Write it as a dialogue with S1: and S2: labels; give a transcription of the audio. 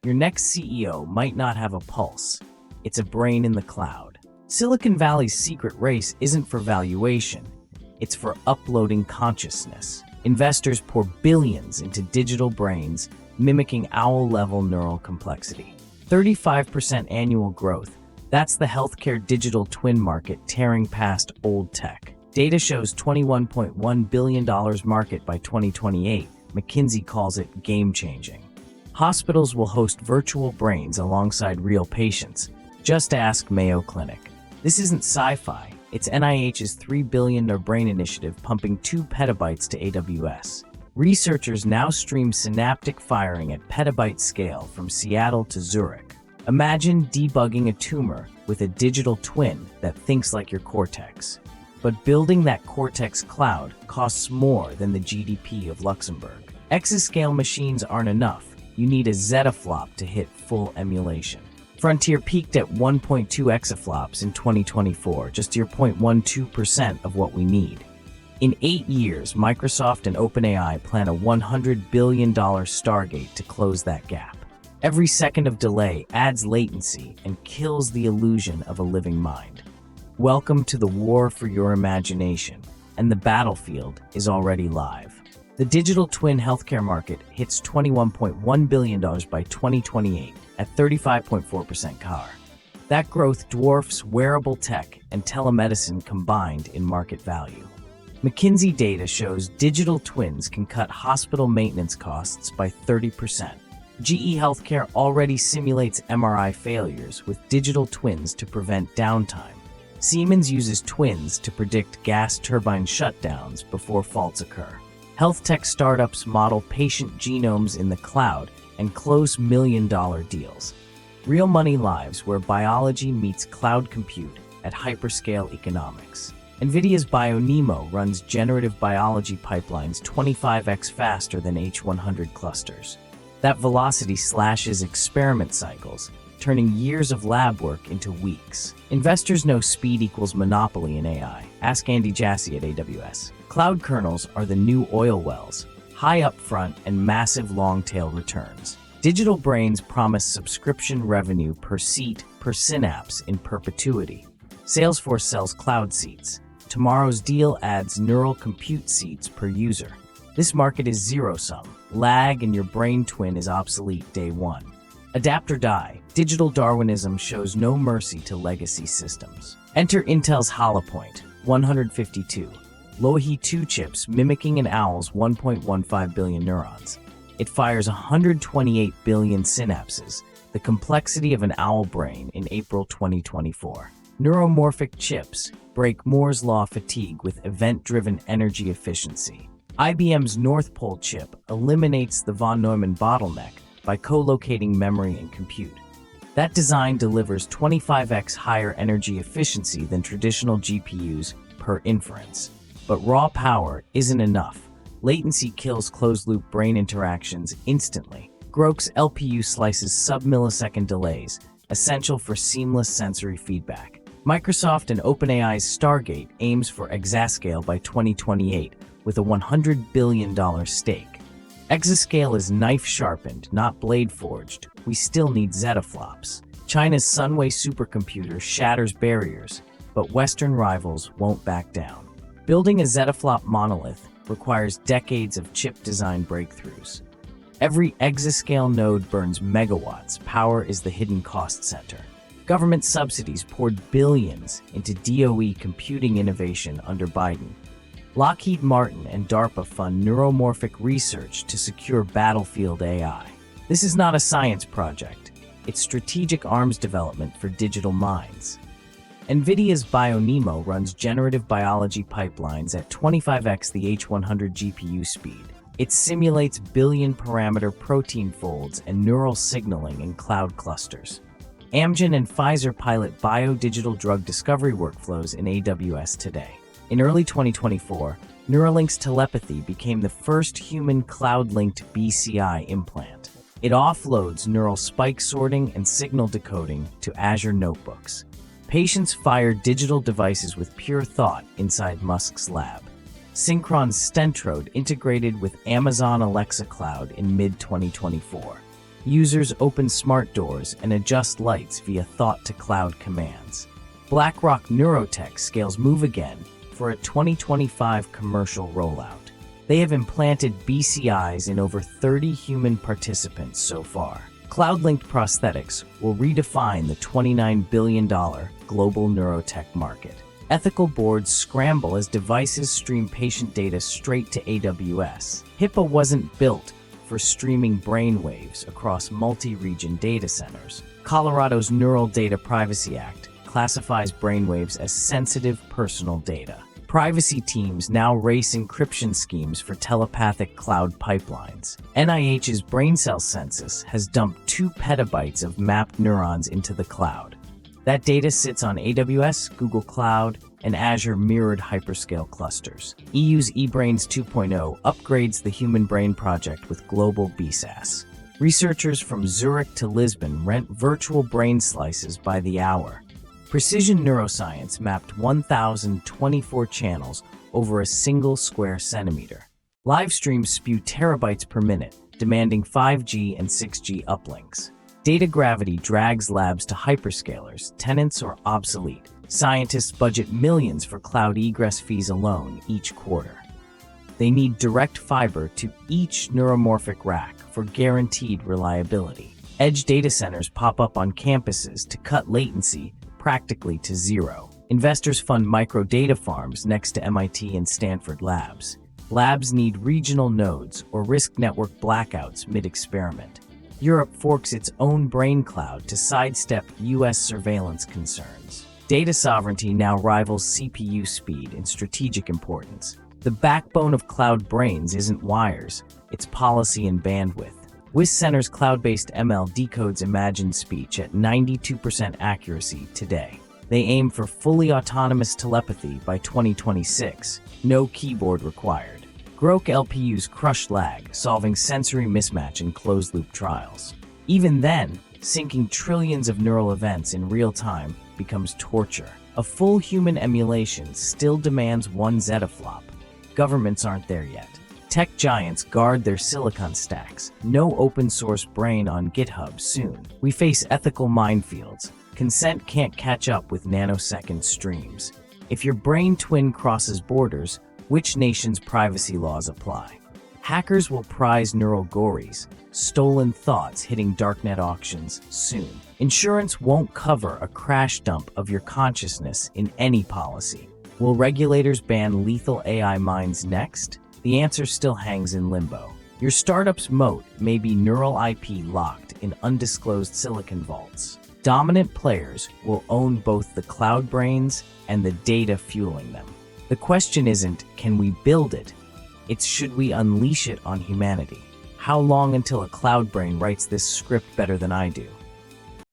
S1: Your next CEO might not have a pulse. It's a brain in the cloud. Silicon Valley's secret race isn't for valuation. It's for uploading consciousness. Investors pour billions into digital brains, mimicking owl-level neural complexity. 35% annual growth. That's the healthcare digital twin market tearing past old tech. Data shows $21.1 billion market by 2028. McKinsey calls it game-changing. Hospitals will host virtual brains alongside real patients. Just ask Mayo Clinic. This isn't sci-fi. It's NIH's $3 billion brain initiative pumping 2 petabytes to AWS. Researchers now stream synaptic firing at petabyte scale from Seattle to Zurich. Imagine debugging a tumor with a digital twin that thinks like your cortex. But building that cortex cloud costs more than the GDP of Luxembourg. Exascale machines aren't enough. You need a zettaflop to hit full emulation. Frontier peaked at 1.2 exaflops in 2024, just 0.12% of what we need. In 8 years, Microsoft and OpenAI plan a $100 billion Stargate to close that gap. Every second of delay adds latency and kills the illusion of a living mind. Welcome to the war for your imagination, and the battlefield is already live. The digital twin healthcare market hits $21.1 billion by 2028 at 35.4% CAGR. That growth dwarfs wearable tech and telemedicine combined in market value. McKinsey data shows digital twins can cut hospital maintenance costs by 30%. GE Healthcare already simulates MRI failures with digital twins to prevent downtime. Siemens uses twins to predict gas turbine shutdowns before faults occur. Health tech startups model patient genomes in the cloud and close million-dollar deals. Real money lives where biology meets cloud compute at hyperscale economics. NVIDIA's BioNeMo runs generative biology pipelines 25x faster than H100 clusters. That velocity slashes experiment cycles, turning years of lab work into weeks. Investors know speed equals monopoly in AI. Ask Andy Jassy at AWS. Cloud kernels are the new oil wells, high upfront and massive long-tail returns. Digital brains promise subscription revenue per seat per synapse in perpetuity. Salesforce sells cloud seats. Tomorrow's deal adds neural compute seats per user. This market is zero-sum. Lag and your brain twin is obsolete day one. Adapt or die. Digital Darwinism shows no mercy to legacy systems. Enter Intel's Hala point, 152. Loihi 2 chips mimicking an owl's 1.15 billion neurons. It fires 128 billion synapses, the complexity of an owl brain in April 2024. Neuromorphic chips break Moore's law fatigue with event-driven energy efficiency. IBM's NorthPole chip eliminates the von Neumann bottleneck by co-locating memory and compute. That design delivers 25x higher energy efficiency than traditional GPUs per inference. But raw power isn't enough. Latency kills closed-loop brain interactions instantly. Grok's LPU slices sub-millisecond delays, essential for seamless sensory feedback. Microsoft and OpenAI's Stargate aims for exascale by 2028 with a $100 billion stake. Exascale is knife-sharpened, not blade-forged. We still need zettaflops. China's Sunway supercomputer shatters barriers, but Western rivals won't back down. Building a zettaflop monolith requires decades of chip design breakthroughs. Every exascale node burns megawatts. Power is the hidden cost center. Government subsidies poured billions into DOE computing innovation under Biden. Lockheed Martin and DARPA fund neuromorphic research to secure battlefield AI. This is not a science project. It's strategic arms development for digital minds. NVIDIA's BioNeMo runs generative biology pipelines at 25x the H100 GPU speed. It simulates billion-parameter protein folds and neural signaling in cloud clusters. Amgen and Pfizer pilot biodigital drug discovery workflows in AWS today. In early 2024, Neuralink's telepathy became the first human cloud-linked BCI implant. It offloads neural spike sorting and signal decoding to Azure notebooks. Patients fire digital devices with pure thought inside Musk's lab. Synchron's Stentrode integrated with Amazon Alexa Cloud in mid-2024. Users open smart doors and adjust lights via thought-to-cloud commands. BlackRock Neurotech scales Move Again for a 2025 commercial rollout. They have implanted BCIs in over 30 human participants so far. Cloud-linked prosthetics will redefine the $29 billion global neurotech market. Ethical boards scramble as devices stream patient data straight to AWS. HIPAA wasn't built for streaming brainwaves across multi-region data centers. Colorado's Neural Data Privacy Act classifies brainwaves as sensitive personal data. Privacy teams now race encryption schemes for telepathic cloud pipelines. NIH's brain cell census has dumped 2 petabytes of mapped neurons into the cloud. That data sits on AWS, Google Cloud, and Azure mirrored hyperscale clusters. EU's eBrains 2.0 upgrades the Human Brain Project with global BSAS. Researchers from Zurich to Lisbon rent virtual brain slices by the hour. Precision neuroscience mapped 1,024 channels over a single square centimeter. Live streams spew terabytes per minute, demanding 5G and 6G uplinks. Data gravity drags labs to hyperscalers, tenants are obsolete. Scientists budget millions for cloud egress fees alone each quarter. They need direct fiber to each neuromorphic rack for guaranteed reliability. Edge data centers pop up on campuses to cut latency practically to zero. Investors fund micro data farms next to MIT and Stanford labs. Labs need regional nodes or risk network blackouts mid-experiment. Europe forks its own brain cloud to sidestep US surveillance concerns. Data sovereignty now rivals CPU speed in strategic importance. The backbone of cloud brains isn't wires, it's policy and bandwidth. WisCenter's cloud-based ML decodes imagined speech at 92% accuracy today. They aim for fully autonomous telepathy by 2026, no keyboard required. Grok LPUs crush lag, solving sensory mismatch in closed-loop trials. Even then, syncing trillions of neural events in real time becomes torture. A full human emulation still demands 1 zettaflop. Governments aren't there yet. Tech giants guard their silicon stacks. No open-source brain on GitHub soon. We face ethical minefields. Consent can't catch up with nanosecond streams. If your brain twin crosses borders, which nation's privacy laws apply? Hackers will prize neural gories, stolen thoughts hitting darknet auctions soon. Insurance won't cover a crash dump of your consciousness in any policy. Will regulators ban lethal AI mines next? The answer still hangs in limbo. Your startup's moat may be neural IP locked in undisclosed silicon vaults. Dominant players will own both the cloud brains and the data fueling them. The question isn't, can we build it? It's, should we unleash it on humanity? How long until a cloud brain writes this script better than I do?